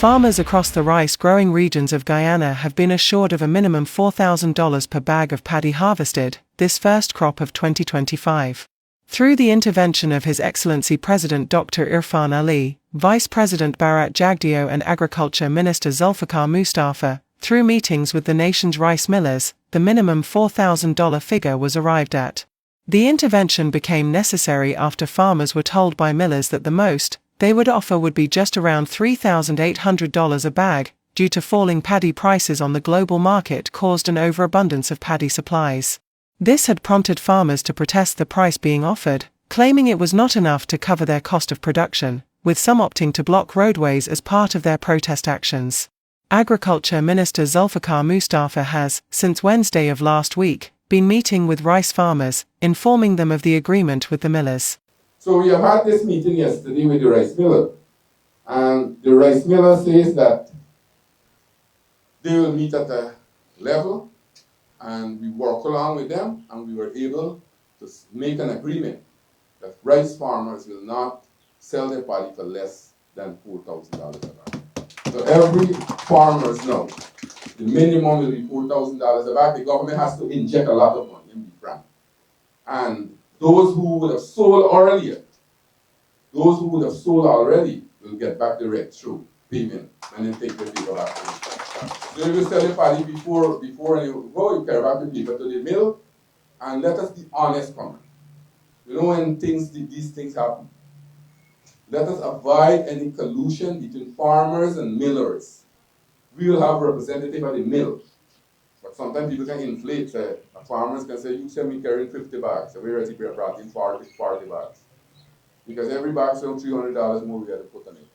Farmers across the rice-growing regions of Guyana have been assured of a minimum $4,000 per bag of paddy harvested, this first crop of 2025. Through the intervention of His Excellency President Dr. Irfan Ali, Vice President Bharat Jagdeo and Agriculture Minister Zulfikar Mustapha, through meetings with the nation's rice millers, the minimum $4,000 figure was arrived at. The intervention became necessary after farmers were told by millers that the most they would offer would be just around $3,800 a bag, due to falling paddy prices on the global market caused an overabundance of paddy supplies. This had prompted farmers to protest the price being offered, claiming it was not enough to cover their cost of production, with some opting to block roadways as part of their protest actions. Agriculture Minister Zulfikar Mustapha has, since Wednesday of last week, been meeting with rice farmers, informing them of the agreement with the millers. So we have had this meeting yesterday with the rice miller, and the rice miller says that they will meet at a level, and we work along with them, and we were able to make an agreement that rice farmers will not sell their paddy for less than $4,000 a bag. So every farmers now, the minimum will be $4,000 a bag. The government has to inject a lot of money, in be frank. And those who would have sold earlier, those who would have sold already, will get back the red through payment and then take the paper back to them. So if you sell the paddy before you go, you carry back the paper to the mill, and let us be honest, comrade. You know when these things happen, let us avoid any collusion between farmers and millers. We will have a representative at the mill. But sometimes people can inflate. Farmers can say, you send me carrying 50 bags. So we're already brought in 40 bags. Because every bag sells $300 more we had to put on it.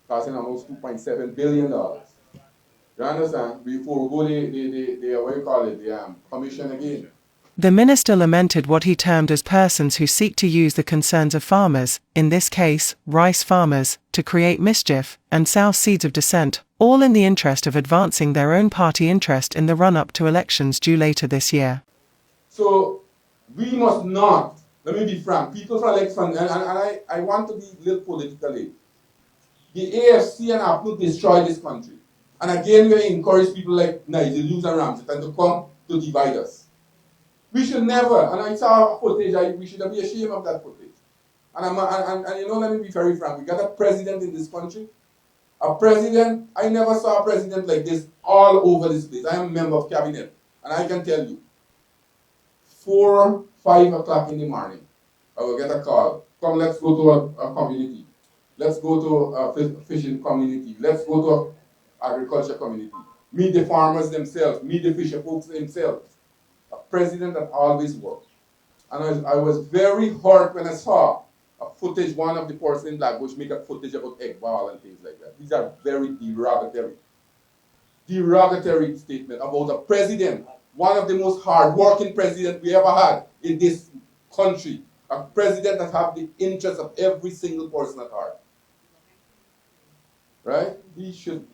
Costing almost $2.7 billion. You understand? Before we go the commission again. The minister lamented what he termed as persons who seek to use the concerns of farmers, in this case, rice farmers, to create mischief and sow seeds of dissent, all in the interest of advancing their own party interest in the run-up to elections due later this year. So, we must not, let me be frank, people from election, and I want to be a little politically. The AFC and APNU destroyed this country. And again, we encourage people like Nigel Hughes and Ramsey to come to divide us. We should never, and I saw footage, we should be ashamed of that footage. And you know, let me be very frank, we got a president in this country. A president, I never saw a president like this all over this place. I am a member of cabinet, and I can tell you, 4, 5 o'clock in the morning, I will get a call. Come, let's go to a community. Let's go to a fishing community. Let's go to an agriculture community. Meet the farmers themselves. Meet the fisher folks themselves. A president that always worked. And I was very hurt when I saw a footage, one of the person in Blackbush make a footage about egg ball and things like that. These are very derogatory statement about a president, one of the most hard-working presidents we ever had in this country. A president that has the interest of every single person at heart. Right? He should,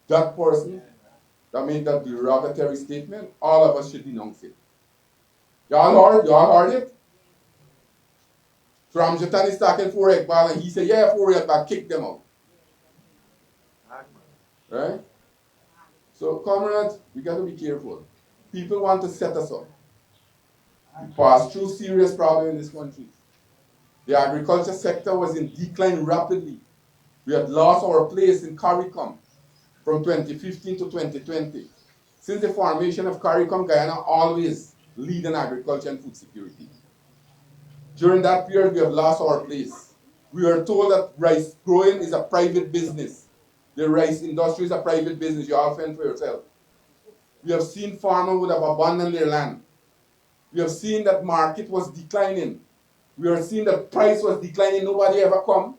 that person that made that derogatory statement, all of us should denounce it. Y'all heard it? From Jatan is talking 4 egg ball and he said, yeah, 4 egg ball, kick them out. Right? So, comrades, we got to be careful. People want to set us up. We passed through serious problems in this country. The agriculture sector was in decline rapidly. We had lost our place in CARICOM from 2015 to 2020. Since the formation of CARICOM, Guyana always lead in agriculture and food security. During that period, we have lost our place. We were told that rice growing is a private business. The rice industry is a private business. You all fend for yourself. We have seen farmers would have abandoned their land. We have seen that market was declining. We have seen that price was declining. Nobody ever come.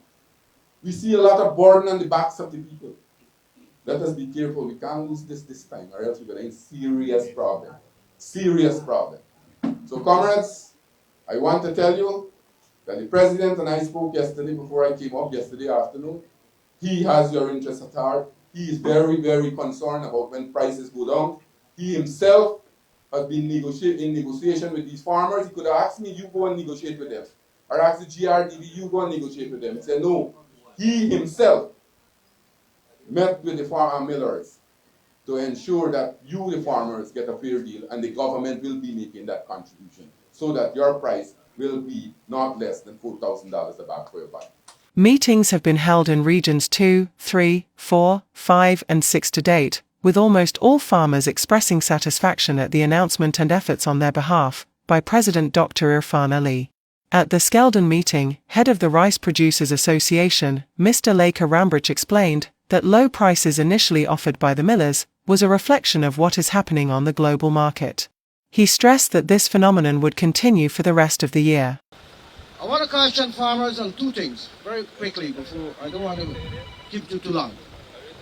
We see a lot of burden on the backs of the people. Let us be careful. We can't lose this time, or else we're going to have serious problem. Serious problem. So, comrades, I want to tell you that the president and I spoke yesterday before I came up yesterday afternoon. He has your interest at heart. He is very, very concerned about when prices go down. He himself has been in negotiation with these farmers. He could have asked me, you go and negotiate with them. Or asked the GRDB, you go and negotiate with them. He said, no. He himself met with the farm millers to ensure that you, the farmers, get a fair deal, and the government will be making that contribution so that your price will be not less than $4,000 a bag for your bag. Meetings have been held in regions 2, 3, 4, 5, and 6 to date, with almost all farmers expressing satisfaction at the announcement and efforts on their behalf by President Dr. Irfan Ali. At the Skeldon meeting, head of the Rice Producers Association, Mr. Laker Rambrich, explained that low prices initially offered by the millers was a reflection of what is happening on the global market. He stressed that this phenomenon would continue for the rest of the year. I want to caution farmers on two things very quickly before I don't want to keep you too long.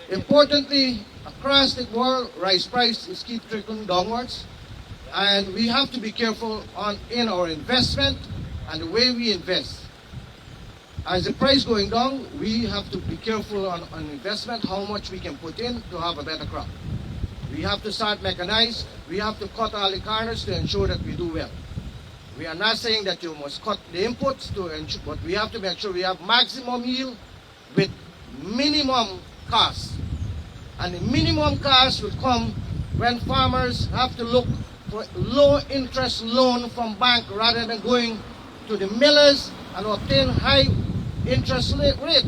Importantly, across the world, rice prices keep trickling downwards, and we have to be careful in our investment and the way we invest. As the price going down, we have to be careful on investment, how much we can put in to have a better crop. We have to start mechanized. We have to cut all the corners to ensure that we do well. We are not saying that you must cut the inputs to ensure, but we have to make sure we have maximum yield with minimum cost. And the minimum cost will come when farmers have to look for low interest loan from bank rather than going to the millers and obtain high interest rate.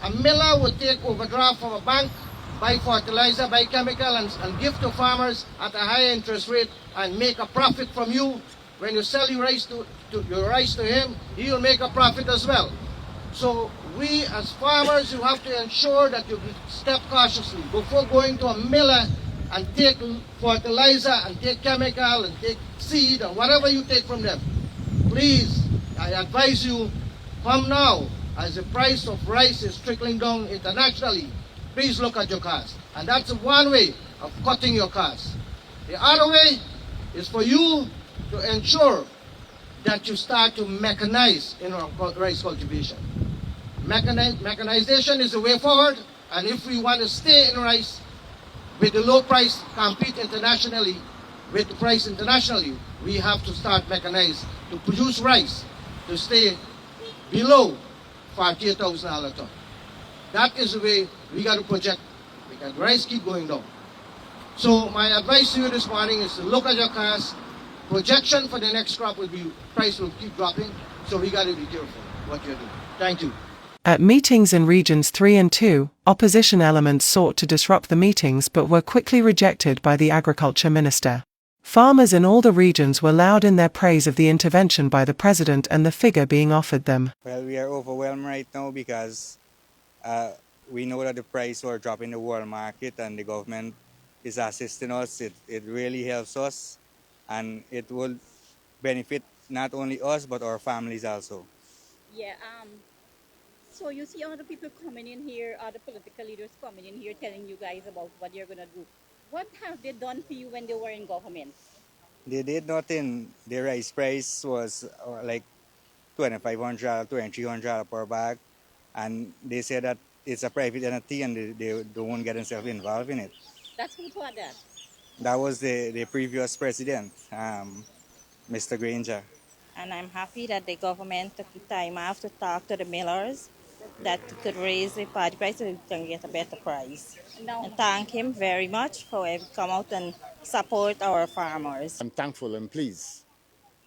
A miller would take overdraft from a bank, buy fertilizer, buy chemical, and give to farmers at a high interest rate and make a profit from you. When you sell your rice to him, he will make a profit as well. So we as farmers, you have to ensure that you step cautiously before going to a miller and take fertilizer and take chemical and take seed and whatever you take from them. Please, I advise you, come now as the price of rice is trickling down internationally. Please look at your cost. And that's one way of cutting your costs. The other way is for you to ensure that you start to mechanize in our rice cultivation. Mechanization is the way forward, and if we want to stay in rice with the low price, compete internationally with the price internationally, we have to start mechanized to produce rice to stay below $48,000 a ton. That is the way we got to project, because rice keep going down. So my advice to you this morning is to look at your costs. Projection for the next crop will be, price will keep dropping, so we got to be careful what you're doing. Thank you. At meetings in Regions 3 and 2, opposition elements sought to disrupt the meetings but were quickly rejected by the Agriculture Minister. Farmers in all the regions were loud in their praise of the intervention by the President and the figure being offered them. Well, we are overwhelmed right now because we know that the price will drop in the world market and the government is assisting us. It really helps us, and it will benefit not only us but our families also. Yeah, so you see all the people coming in here, all the political leaders coming in here telling you guys about what you're going to do. What have they done for you when they were in government? They did nothing. The rice price was like $2,500, $2,300 per bag, and they said that it's a private entity and they don't get themselves involved in it. That's who thought that? That was the previous president, Mr. Granger. And I'm happy that the government took the time off to talk to the millers that could raise the paddy price so we can get a better price. Now, And thank him very much for having come out and support our farmers. I'm thankful and pleased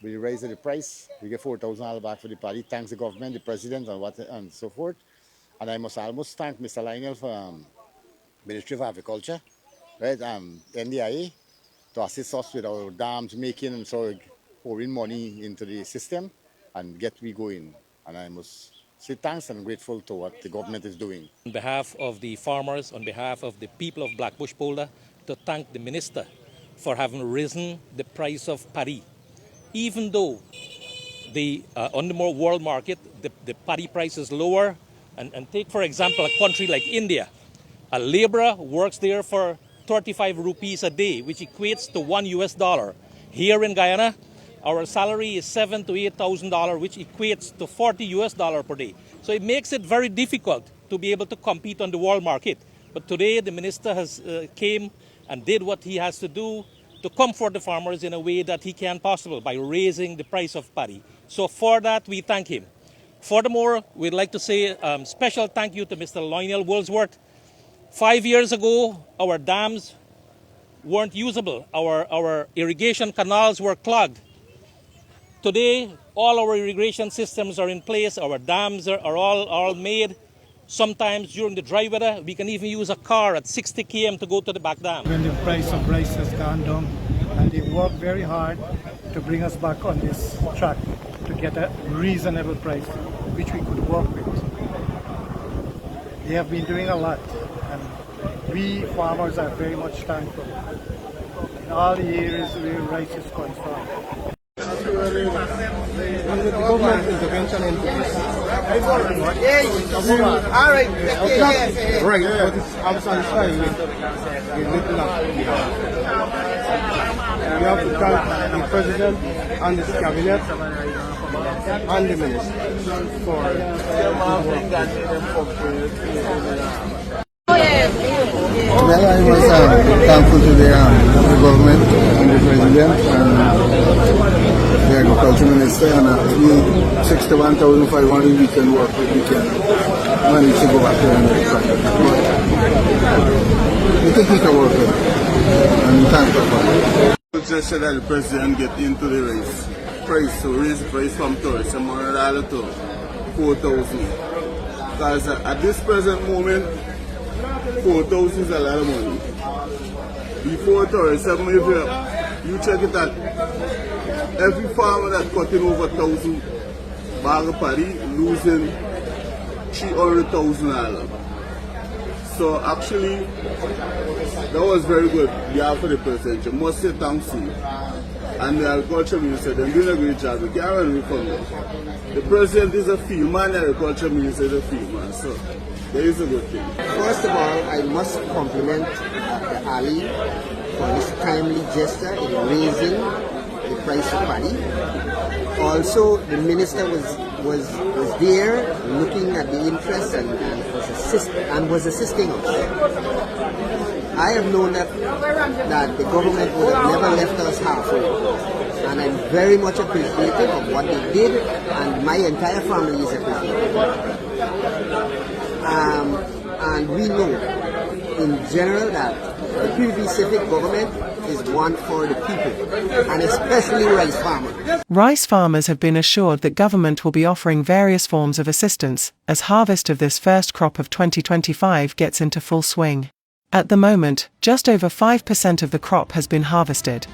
with the raise of the price. We get $4,000 back for the paddy. Thanks the government, the president, and so forth. And I must almost thank Mr. Lionel from Ministry of Agriculture, right, NDIA, to assist us with our dams making and so pouring money into the system and get we going. And I must say thanks and grateful to what the government is doing. On behalf of the farmers, on behalf of the people of Blackbush Polder, to thank the minister for having risen the price of paddy. Even though on the world market, the paddy price is lower, and take, for example, a country like India. A laborer works there for 35 rupees a day, which equates to $1. Here in Guyana, our salary is $7,000 to $8,000, which equates to $40 per day. So it makes it very difficult to be able to compete on the world market. But today the minister has came and did what he has to do to comfort the farmers in a way that he can possible by raising the price of paddy. So for that, we thank him. Furthermore, we'd like to say special thank you to Mr. Lionel Woolsworth 5 years ago, our dams weren't usable. Our irrigation canals were clogged. Today, all our irrigation systems are in place. Our dams are all made. Sometimes during the dry weather, we can even use a car at 60 km to go to the back dam. When the price of rice has gone down, and they work very hard to bring us back on this track to get a reasonable price, which we could work with. They have been doing a lot, and we farmers are very much thankful in all the areas where rice is coming from. With the government intervention into this. All right. Right, but I'm satisfied with little that we have. We have to thank the President and his cabinet and the minister for Well, I was thankful to the government and the President and the Agriculture Minister, and 61,500 we can work with, we can manage to go back to the but we think we can work with it, and thank you for it. Just said that the President get into the price, so raise the price from $1,000 to $4,000. Because at this present moment, $4,000 is a lot of money. Before $37, if you check it out, every farmer that cutting over 1,000 bag of paddy losing $300,000. So actually, that was very good. Yeah, for the President. You must say thanks to you. And the Agriculture Minister, they're doing a great job. We can't run away from it. The President is a field man, the Agriculture Minister is a field man. So there is a good thing. First of all, I must compliment Dr. Ali for his timely gesture in raising the price of paddy. Also, the minister was there looking at the interest and was assisting us. I have known that the government would have never left us halfway, and I'm very much appreciative of what they did, and my entire family is appreciative. And we know, in general, that the PVP Civic government is one for the people, and especially rice farmers. Rice farmers have been assured that government will be offering various forms of assistance as harvest of this first crop of 2025 gets into full swing. At the moment, just over 5% of the crop has been harvested.